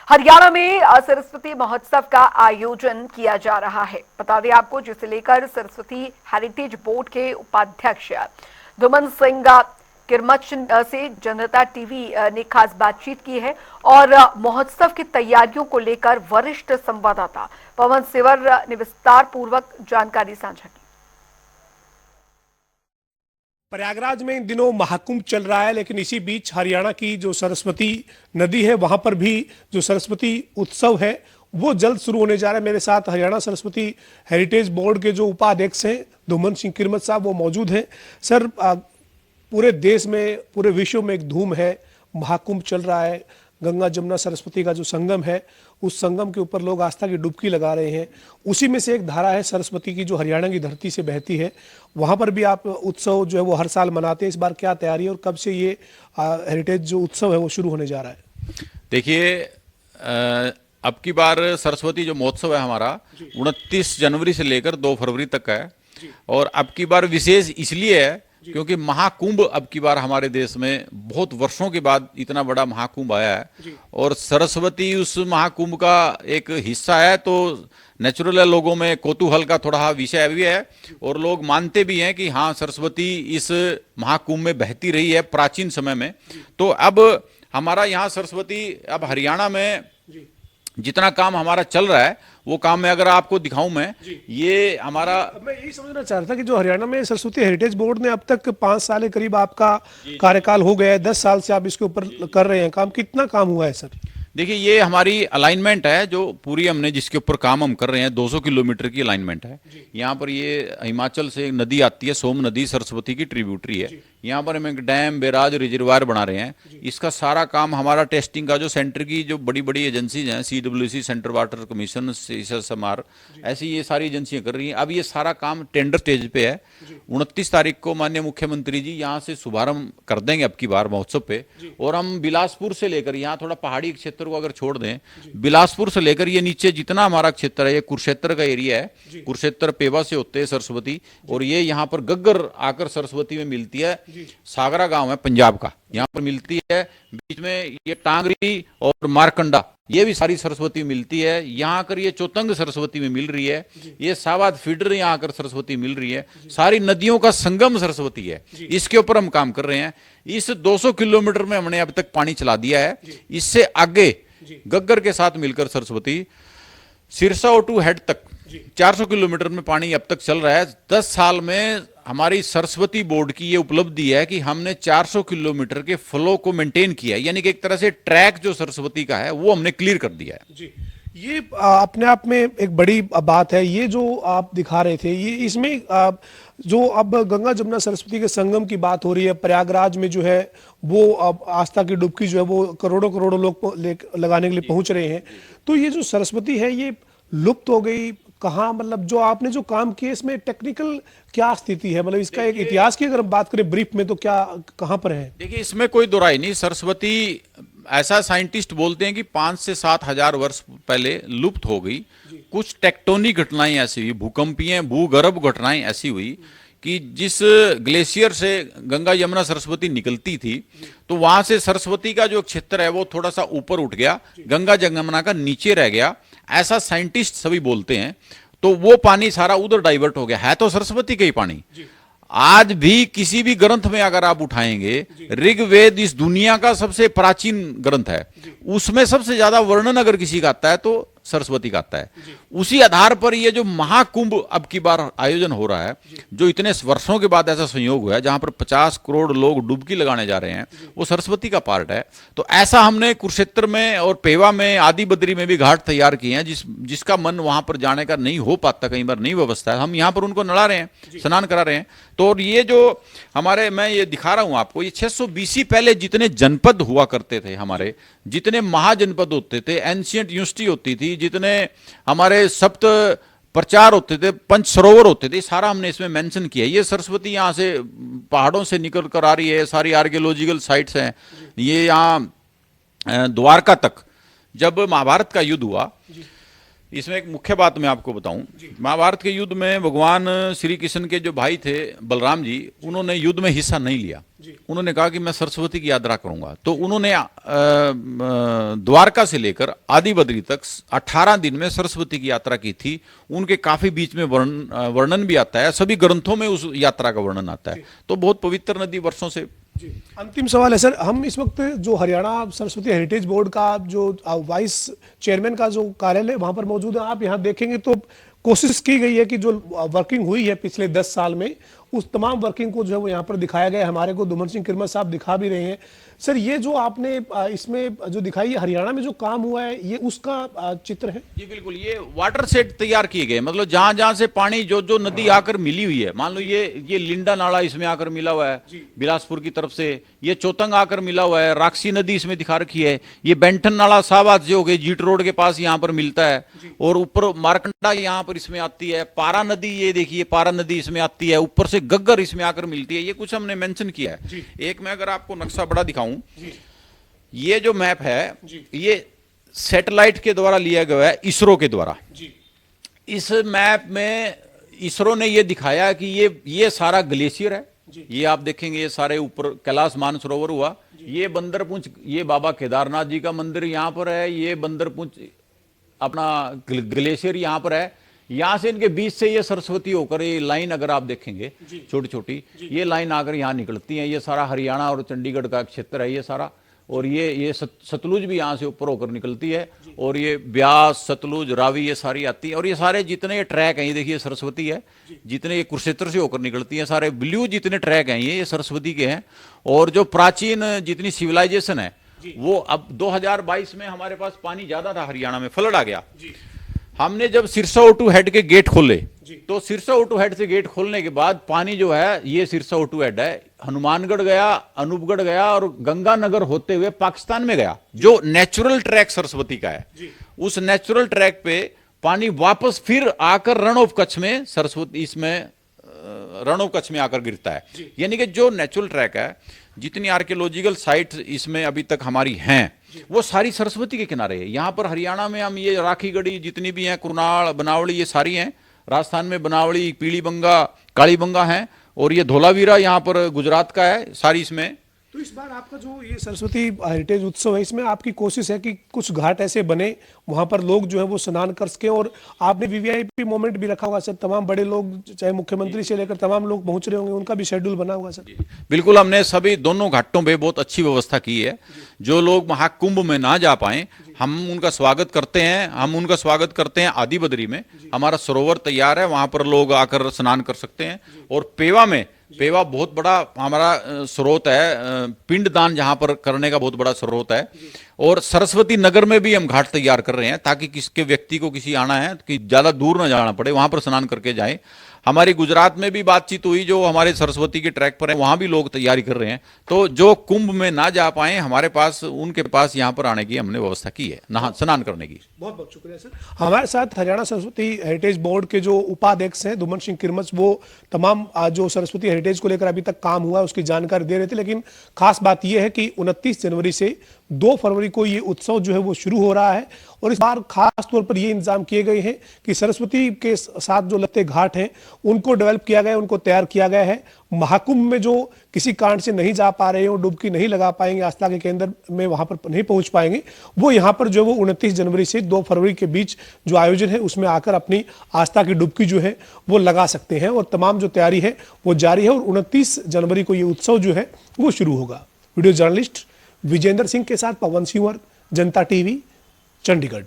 हरियाणा में सरस्वती महोत्सव का आयोजन किया जा रहा है। बता दें आपको, जिसे लेकर सरस्वती हेरिटेज बोर्ड के उपाध्यक्ष धुमन सिंह किरमच से जनता टीवी ने खास बातचीत की है और महोत्सव की तैयारियों को लेकर वरिष्ठ संवाददाता पवन सेवर ने विस्तार पूर्वक जानकारी साझा की। प्रयागराज में इन दिनों महाकुंभ चल रहा है, लेकिन इसी बीच हरियाणा की जो सरस्वती नदी है वहां पर भी जो सरस्वती उत्सव है वो जल्द शुरू होने जा रहा है। मेरे साथ हरियाणा सरस्वती हेरिटेज बोर्ड के जो उपाध्यक्ष हैं धुमन सिंह किरमत साहब, वो मौजूद हैं। सर, पूरे देश में, पूरे विश्व में एक धूम है, महाकुंभ चल रहा है। गंगा जमुना सरस्वती का जो संगम है, उस संगम के ऊपर लोग आस्था की डुबकी लगा रहे हैं। उसी में से एक धारा है सरस्वती की, जो हरियाणा की धरती से बहती है। वहां पर भी आप उत्सव जो है वो हर साल मनाते हैं। इस बार क्या तैयारी है और कब से ये हेरिटेज जो उत्सव है वो शुरू होने जा रहा है? देखिए, अब की बार सरस्वती जो महोत्सव है हमारा 29 जनवरी से लेकर 2 फरवरी तक है। और अब की बार विशेष इसलिए है क्योंकि महाकुंभ अब की बार हमारे देश में बहुत वर्षों के बाद इतना बड़ा महाकुंभ आया है और सरस्वती उस महाकुंभ का एक हिस्सा है। तो नेचुरल है, लोगों में कौतूहल का थोड़ा विषय भी है और लोग मानते भी हैं कि हाँ, सरस्वती इस महाकुंभ में बहती रही है प्राचीन समय में। तो अब हमारा यहाँ सरस्वती, अब हरियाणा में जितना काम हमारा चल रहा है वो काम में अगर आपको दिखाऊं मैं, ये हमारा, मैं यही समझना चाह रहा था कि जो हरियाणा में सरस्वती हेरिटेज बोर्ड ने अब तक 5 साल के करीब आपका कार्यकाल हो गया है, 10 साल से आप इसके ऊपर कर रहे हैं काम, कितना काम हुआ है सर? देखिए, ये हमारी अलाइनमेंट है जो पूरी हमने जिसके ऊपर काम हम कर रहे हैं, 200 किलोमीटर की अलाइनमेंट है। यहाँ पर ये हिमाचल से एक नदी आती है, सोम नदी, सरस्वती की ट्रिब्यूटरी है। यहाँ पर हम एक डैम, बैराज, रिजर्वायर बना रहे हैं। इसका सारा काम हमारा टेस्टिंग का, जो सेंटर की जो बड़ी बड़ी एजेंसीज हैं, CWC, central water commission, SSMR, ऐसी ये सारी एजेंसियां कर रही हैं। अब ये सारा काम टेंडर स्टेज पे है। 29 तारीख को माननीय मुख्यमंत्री जी यहाँ से शुभारंभ कर देंगे अब की बार महोत्सव पे। और हम बिलासपुर से लेकर, यहाँ थोड़ा पहाड़ी क्षेत्र को अगर छोड़ दें, बिलासपुर से लेकर ये नीचे जितना हमारा क्षेत्र है, ये कुरुक्षेत्र का एरिया है। कुरुक्षेत्र पेवा से होते हैं सरस्वती, और ये यहाँ पर गग्गर आकर सरस्वती में मिलती है। सागरा गांव है पंजाब का, यहाँ पर मिलती है। बीच में ये टांगरी और मारकंडा, ये भी सारी सरस्वती मिलती है। यहाँ आकर ये चौतंग सरस्वती में मिल रही है। ये सावाद फीडर यहाँ आकर सरस्वती मिल रही है। सारी नदियों का संगम सरस्वती है। इसके ऊपर हम काम कर रहे हैं। इस 200 किलोमीटर में हमने अब तक पानी चला दिया है। इससे आगे गग्गर के साथ मिलकर सरस्वती सिरसा और टू हेड तक 400 किलोमीटर में पानी अब तक चल रहा है। 10 साल में हमारी सरस्वती बोर्ड की ये उपलब्धि है कि हमने 400 किलोमीटर के फ्लो को मेंटेन किया है। यानी कि एक तरह से ट्रैक जो सरस्वती का है वो हमने क्लियर कर दिया है। जी, ये अपने आप में एक बड़ी बात है। ये जो आप दिखा रहे थे, ये इसमें जो अब गंगा जमुना सरस्वती के संगम की बात हो रही है, प्रयागराज में जो है वो अब आस्था की डुबकी जो है वो करोड़ों करोड़ों लोग लगाने के लिए पहुंच रहे हैं। तो ये जो सरस्वती है ये लुप्त हो गई कहाँ? मतलब जो आपने जो काम किया, इसमें टेक्निकल क्या स्थिति है? मतलब इसका एक इतिहास की अगर हम बात करें ब्रीफ में, तो क्या कहाँ पर है? देखिए, इसमें कोई दो राय नहीं। सरस्वती, ऐसा साइंटिस्ट बोलते हैं कि 5 से 7 हजार वर्ष पहले लुप्त हो गई। कुछ टेक्टोनिक घटनाएं ऐसी हुई, भूकंपीय भूगर्भ घटनाएं ऐसी हुई कि जिस ग्लेशियर से गंगा यमुना सरस्वती निकलती थी, तो वहां से सरस्वती का जो क्षेत्र है वो थोड़ा सा ऊपर उठ गया, गंगा यमुना का नीचे रह गया, ऐसा साइंटिस्ट सभी बोलते हैं। तो वो पानी सारा उधर डाइवर्ट हो गया है, तो सरस्वती का ही पानी। आज भी किसी भी ग्रंथ में अगर आप उठाएंगे, ऋग्वेद इस दुनिया का सबसे प्राचीन ग्रंथ है, उसमें सबसे ज्यादा वर्णन अगर किसी का आता है तो सरस्वती का आता है। उसी आधार पर ये जो महाकुंभ अब की बार आयोजन हो रहा है, जो इतने वर्षों के बाद ऐसा संयोग हुआ है जहां पर 50 करोड़ लोग डुबकी लगाने जा रहे हैं, वो सरस्वती का पार्ट है। तो ऐसा हमने कुरुक्षेत्र में और पेवा में, आदि बद्री में भी घाट तैयार किए हैं। जिसका मन वहां पर जाने का नहीं हो पाता, कई बार नहीं व्यवस्था है, हम यहाँ पर उनको नला रहे हैं, स्नान करा रहे हैं। तो ये जो हमारे, मैं ये दिखा रहा हूं आपको, ये 600 BC पहले जितने जनपद हुआ करते थे हमारे, जितने महाजनपद होते थे, एंशियंट यूनिवर्सिटी होती थी, जितने हमारे सप्त प्रचार होते थे, पंच सरोवर होते थे, सारा हमने इसमें मेंशन किया। ये सरस्वती यहाँ से पहाड़ों से निकल कर आ रही है, सारी आर्कियोलॉजिकल साइट्स हैं। ये यहाँ द्वारका तक जब महाभारत का युद्ध हुआ, इसमें एक मुख्य बात मैं आपको बताऊं, महाभारत के युद्ध में भगवान श्री कृष्ण के जो भाई थे बलराम जी, उन्होंने युद्ध में हिस्सा नहीं लिया। उन्होंने कहा कि मैं सरस्वती की यात्रा करूंगा, तो उन्होंने द्वारका से लेकर आदि बद्री तक 18 दिन में सरस्वती की यात्रा की थी। उनके काफी बीच में वर्णन भी आता है, सभी ग्रंथों में उस यात्रा का वर्णन आता है। तो बहुत पवित्र नदी वर्षों से। अंतिम सवाल है सर, हम इस वक्त जो हरियाणा सरस्वती हेरिटेज बोर्ड का जो वाइस चेयरमैन का जो कार्यालय वहां पर मौजूद है, आप यहां देखेंगे तो कोशिश की गई है कि जो वर्किंग हुई है पिछले 10 साल में, उस तमाम वर्किंग को जो है वो यहाँ पर दिखाया गया है। हमारे को दुमन सिंह किरमत साहब दिखा भी रहे हैं। सर, ये जो आपने इसमें जो दिखाई है हरियाणा में जो काम हुआ है, ये उसका चित्र है? जी बिल्कुल, ये वाटर सेट तैयार किए गए, मतलब जहां जहां से पानी जो जो नदी आकर मिली हुई है, मान लो ये लिंडा नाला इसमें आकर मिला हुआ है बिलासपुर की तरफ से, ये चौतंग आकर मिला हुआ है, राक्षी नदी इसमें दिखा रखी है, ये बेंटन नाला शाहबाद जो हो गए जीट रोड के पास यहाँ पर मिलता है, और ऊपर मारकंडा यहाँ पर इसमें आती है, पारा नदी ये देखिए पारा नदी इसमें आती है, ऊपर से गग्गर इसमें आकर मिलती है। ये कुछ हमने मेंशन किया है। एक मैं अगर आपको नक्शा बड़ा दिखाऊं, ये जो मैप है ये सैटेलाइट के द्वारा लिया गया है, इसरो के द्वारा। इस मैप में इसरो ने ये दिखाया कि ये सारा ग्लेशियर है। ये आप देखेंगे, ये सारे ऊपर कैलाश मानसरोवर हुआ, ये बंदरपुंछ, ये बाबा केदारनाथ जी का मंदिर यहां पर है, ये बंदरपुंछ अपना ग्लेशियर यहां पर है। यहां से इनके बीच से ये सरस्वती होकर ये लाइन अगर आप देखेंगे छोटी छोटी, ये लाइन आकर यहां निकलती है। ये सारा हरियाणा और चंडीगढ़ का क्षेत्र है ये सारा, और ये सतलुज भी यहां से ऊपर होकर निकलती है, और ये ब्यास, सतलुज, रावी ये सारी आती है। और ये सारे जितने ये ट्रैक हैं, ये देखिए सरस्वती है, जितने ये कुरुक्षेत्र से होकर निकलती है, सारे ब्लू जितने ट्रैक हैं ये सरस्वती के हैं। और जो प्राचीन जितनी सिविलाइजेशन है वो अब 2022 में हमारे पास पानी ज्यादा था, हरियाणा में फ्लड आ गया। हमने जब सिरसा O2 हेड के गेट खोले, तो सिरसा O2 हेड से गेट खोलने के बाद पानी जो है, ये सिरसा O2 हेड है, हनुमानगढ़ गया, अनूपगढ़ गया और गंगानगर होते हुए पाकिस्तान में गया। जो नेचुरल ट्रैक सरस्वती का है, उस नेचुरल ट्रैक पे पानी वापस फिर आकर रण ऑफ कच्छ में सरस्वती इसमें रण ऑफ कच्छ में आकर गिरता है। यानी कि जो नेचुरल ट्रैक है, जितनी आर्कियोलॉजिकल साइट इसमें अभी तक हमारी हैं, वो सारी सरस्वती के किनारे है। यहाँ पर हरियाणा में हम ये राखीगढ़ी जितनी भी हैं, कुरनाल, बनावली, ये सारी हैं। राजस्थान में बनावली, पीलीबंगा, कालीबंगा हैं, और ये धोलावीरा यहाँ पर गुजरात का है, सारी इसमें। तो इस बार आपका जो ये सरस्वती हेरिटेज उत्सव है, इसमें आपकी कोशिश है कि कुछ घाट ऐसे बने वहां पर लोग जो है वो स्नान कर सके, और आपने वीवीआईपी मोमेंट भी रखा होगा सर, तमाम बड़े लोग चाहे मुख्यमंत्री से लेकर तमाम लोग पहुंच रहे होंगे, उनका भी शेड्यूल बना होगा सर? बिल्कुल, हमने सभी दोनों घाटों पे बहुत अच्छी व्यवस्था की है। जो लोग महाकुंभ में ना जा पाए, हम उनका स्वागत करते हैं। हम उनका स्वागत करते हैं आदि बद्री में, हमारा सरोवर तैयार है, वहां पर लोग आकर स्नान कर सकते हैं। और पेवा बहुत बड़ा हमारा स्रोत है, पिंडदान जहां पर करने का बहुत बड़ा स्रोत है। और सरस्वती नगर में भी हम घाट तैयार कर रहे हैं, ताकि किसके व्यक्ति को किसी आना है कि ज्यादा दूर ना जाना पड़े, वहां पर स्नान करके जाए। हमारी गुजरात में भी बातचीत हुई, जो हमारे सरस्वती के ट्रैक पर है, वहां भी लोग तैयारी कर रहे हैं। तो जो कुंभ में ना जा पाए, हमारे पास उनके पास यहाँ पर आने की हमने व्यवस्था की है, स्नान करने की। बहुत बहुत शुक्रिया सर। हमारे साथ हरियाणा सरस्वती हेरिटेज बोर्ड के जो उपाध्यक्ष हैं दुमन सिंह किरमत, वो तमाम जो सरस्वती हेरिटेज को लेकर अभी तक काम हुआ है उसकी जानकारी दे रहे थे। लेकिन खास बात यह है कि 29 जनवरी से 2 फरवरी को ये उत्सव जो है वो शुरू हो रहा है, और इस बार खास तौर पर ये इंतजाम किए गए हैं कि सरस्वती के साथ जो लगते घाट हैं उनको डेवलप किया गया है, उनको तैयार किया गया है। महाकुंभ में जो किसी कारण से नहीं जा पा रहे हैं, डुबकी नहीं लगा पाएंगे, आस्था के केंद्र में वहां पर नहीं पहुंच पाएंगे, वो यहाँ पर जो वो 29 जनवरी से 2 फरवरी के बीच जो आयोजन है उसमें आकर अपनी आस्था की डुबकी जो है वो लगा सकते हैं। और तमाम जो तैयारी है वो जारी है, और 29 जनवरी को ये उत्सव जो है वो शुरू होगा। वीडियो जर्नलिस्ट विजेंद्र सिंह के साथ पवन सिंह, जनता टीवी, चंडीगढ़।